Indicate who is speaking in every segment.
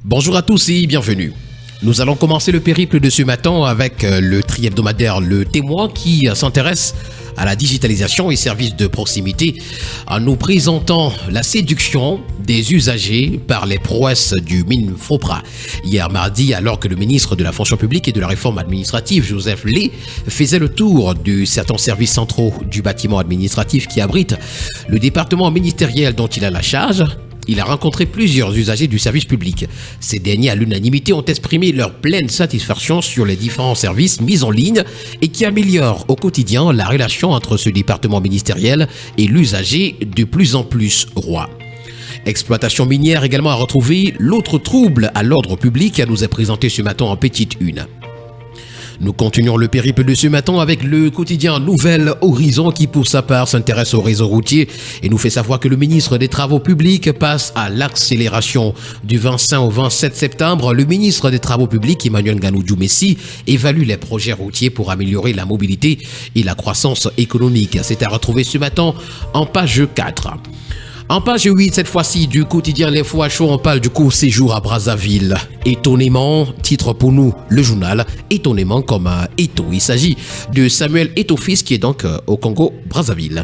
Speaker 1: Bonjour à tous et bienvenue. Nous allons commencer le périple de ce matin avec le tri-hebdomadaire Le Témoin qui s'intéresse à la digitalisation et services de proximité en nous présentant la séduction des usagers par les prouesses du MINFOPRA. Hier mardi, alors que le ministre de la Fonction publique et de la Réforme administrative, Joseph Lé, faisait le tour de certains services centraux du bâtiment administratif qui abrite le département ministériel dont il a la charge, il a rencontré plusieurs usagers du service public. Ces derniers, à l'unanimité, ont exprimé leur pleine satisfaction sur les différents services mis en ligne et qui améliorent au quotidien la relation entre ce département ministériel et l'usager de plus en plus roi. Exploitation minière également a retrouvé l'autre trouble à l'ordre public à nous est présenté ce matin en petite une. Nous continuons le périple de ce matin avec le quotidien Nouvel Horizon qui pour sa part s'intéresse au réseau routier et nous fait savoir que le ministre des Travaux publics passe à l'accélération. Du 25 au 27 septembre, le ministre des Travaux publics Emmanuel Nganou-Djoumessi évalue les projets routiers pour améliorer la mobilité et la croissance économique. C'est à retrouver ce matin en page 4. En page 8, cette fois-ci, du quotidien L'Info à chaud, on parle du court séjour à Brazzaville. Étonnément, titre pour nous, le journal, étonnément comme un Eto. Il s'agit de Samuel Eto'o-fils qui est donc au Congo-Brazzaville.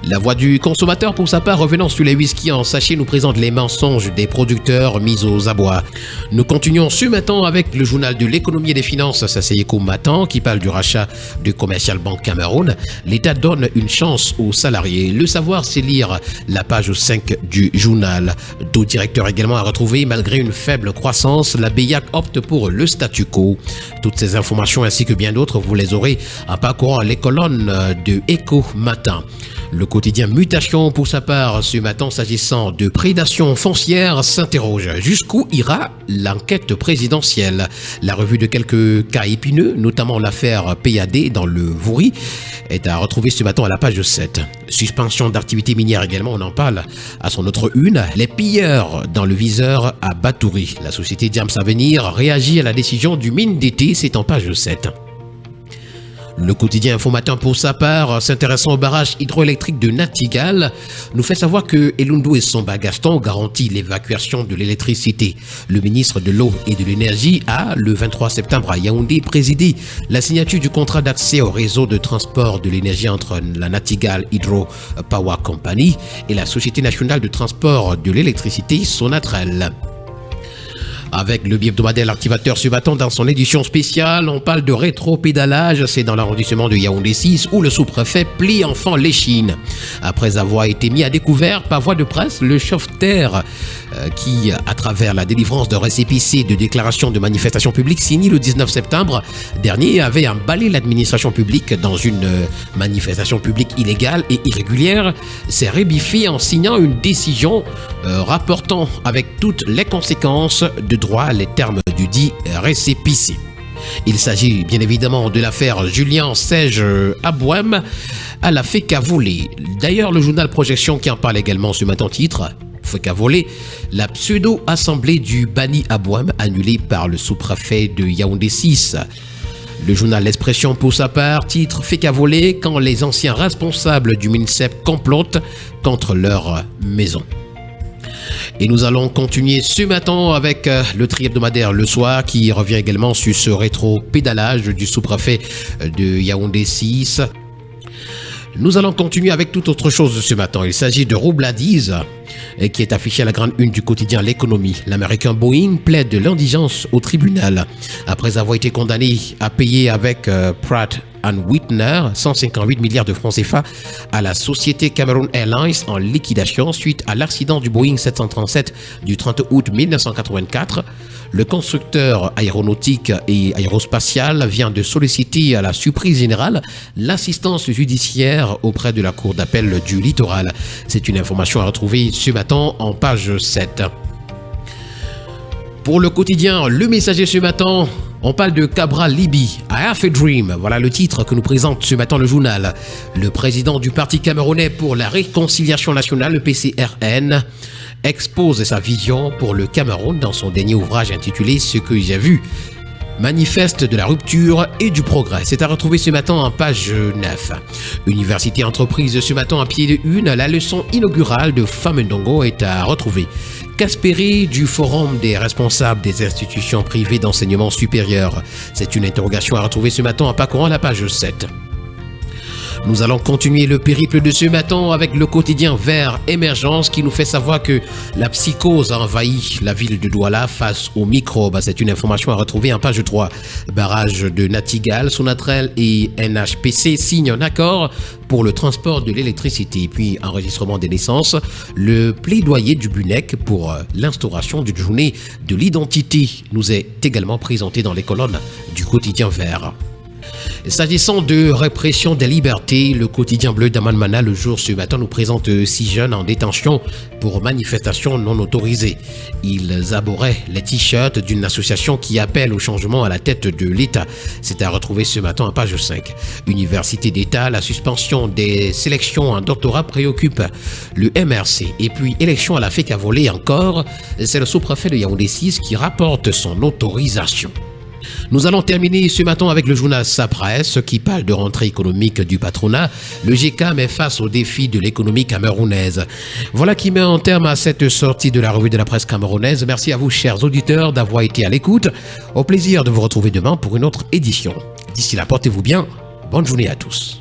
Speaker 1: La voix du consommateur, pour sa part, revenant sur les whisky en sachet, nous présente les mensonges des producteurs mis aux abois. Nous continuons ce matin avec le journal de l'économie et des finances, ça c'est Éco Matin, qui parle du rachat de Commercial Bank Cameroun. L'État donne une chance aux salariés. Le savoir, c'est lire la page 5 du journal. D'autres directeurs également à retrouver, malgré une faible croissance, la BIAC opte pour le statu quo. Toutes ces informations ainsi que bien d'autres, vous les aurez en parcourant les colonnes de Éco Matin. Le quotidien Mutation, pour sa part, ce matin, s'agissant de prédation foncière, s'interroge. Jusqu'où ira l'enquête présidentielle? La revue de quelques cas épineux, notamment l'affaire PAD dans le Vouri, est à retrouver ce matin à la page 7. Suspension d'activité minière également, on en parle à son autre une. Les pilleurs dans le viseur à Batouri. La société Diams Avenir réagit à la décision du mine d'été, c'est en page 7. Le quotidien Info Matin, pour sa part, s'intéressant au barrage hydroélectrique de Natigal, nous fait savoir que Elundou et son Bagaston garantissent l'évacuation de l'électricité. Le ministre de l'Eau et de l'Énergie a, le 23 septembre à Yaoundé, présidé la signature du contrat d'accès au réseau de transport de l'énergie entre la Natigal Hydro Power Company et la Société nationale de transport de l'électricité, Sonatrel. Avec le bi-hebdomadaire L'Activateur ce matin dans son édition spéciale, on parle de rétro-pédalage, c'est dans l'arrondissement de Yaoundé 6 où le sous-préfet plie enfin l'échine. Après avoir été mis à découvert par voie de presse, le chauffeur qui, à travers la délivrance de récépissé de déclaration de manifestation publique signé le 19 septembre dernier, avait emballé l'administration publique dans une manifestation publique illégale et irrégulière, s'est rébiffé en signant une décision rapportant avec toutes les conséquences de droit les termes du dit récépissé. Il s'agit bien évidemment de l'affaire Julien Sège Abouem à la FECA volée. D'ailleurs, le journal Projection qui en parle également ce matin titre FECA volée, la pseudo-assemblée du Bani Abouem annulée par le sous-préfet de Yaoundé 6. Le journal L'Expression, pour sa part, titre FECA volée quand les anciens responsables du MINSEP complotent contre leur maison. Et nous allons continuer ce matin avec le tri-hebdomadaire Le Soir qui revient également sur ce rétro-pédalage du sous-préfet de Yaoundé 6. Nous allons continuer avec toute autre chose ce matin. Il s'agit de Roubladise qui est affiché à la grande une du quotidien L'économie. L'américain Boeing plaide de l'indigence au tribunal après avoir été condamné à payer avec Pratt & Whitney 158 milliards de francs CFA à la société Cameroon Airlines en liquidation suite à l'accident du Boeing 737 du 30 août 1984. Le constructeur aéronautique et aérospatial vient de solliciter à la surprise générale l'assistance judiciaire auprès de la Cour d'appel du littoral. C'est une information à retrouver ce matin en page 7. Pour le quotidien Le Messager ce matin, on parle de Cabral Libi, I Have a Dream. Voilà le titre que nous présente ce matin le journal. Le président du Parti camerounais pour la réconciliation nationale, le PCRN, expose sa vision pour le Cameroun dans son dernier ouvrage intitulé « Ce que j'ai vu ». Manifeste de la rupture et du progrès. C'est à retrouver ce matin en page 9. Université Entreprise ce matin à pied de une, la leçon inaugurale de Famendongo est à retrouver. qu'espérer du Forum des responsables des institutions privées d'enseignement supérieur? C'est une interrogation à retrouver ce matin en parcourant la page 7. Nous allons continuer le périple de ce matin avec le quotidien Vert Émergence qui nous fait savoir que la psychose a envahi la ville de Douala face aux microbes. C'est une information à retrouver en page 3. Barrage de Natigal, Sonatrel et NHPC signent un accord pour le transport de l'électricité. Puis enregistrement des naissances, le plaidoyer du BUNEC pour l'instauration d'une journée de l'identité nous est également présenté dans les colonnes du quotidien Vert. S'agissant de répression des libertés, le quotidien bleu d'Amanmana le jour ce matin nous présente 6 jeunes en détention pour manifestation non autorisée. Ils abordaient les t-shirts d'une association qui appelle au changement à la tête de l'État. C'est à retrouver ce matin en page 5. Université d'État, la suspension des sélections en doctorat préoccupe le MRC. Et puis élection à la FEC à voler encore, c'est le sous-préfet de Yaoundé 6 qui rapporte son autorisation. Nous allons terminer ce matin avec le journal Sa Presse qui parle de rentrée économique du patronat. Le GK met face aux défis de l'économie camerounaise. Voilà qui met un terme à cette sortie de la revue de la presse camerounaise. Merci à vous, chers auditeurs, d'avoir été à l'écoute. Au plaisir de vous retrouver demain pour une autre édition. D'ici là, portez-vous bien. Bonne journée à tous.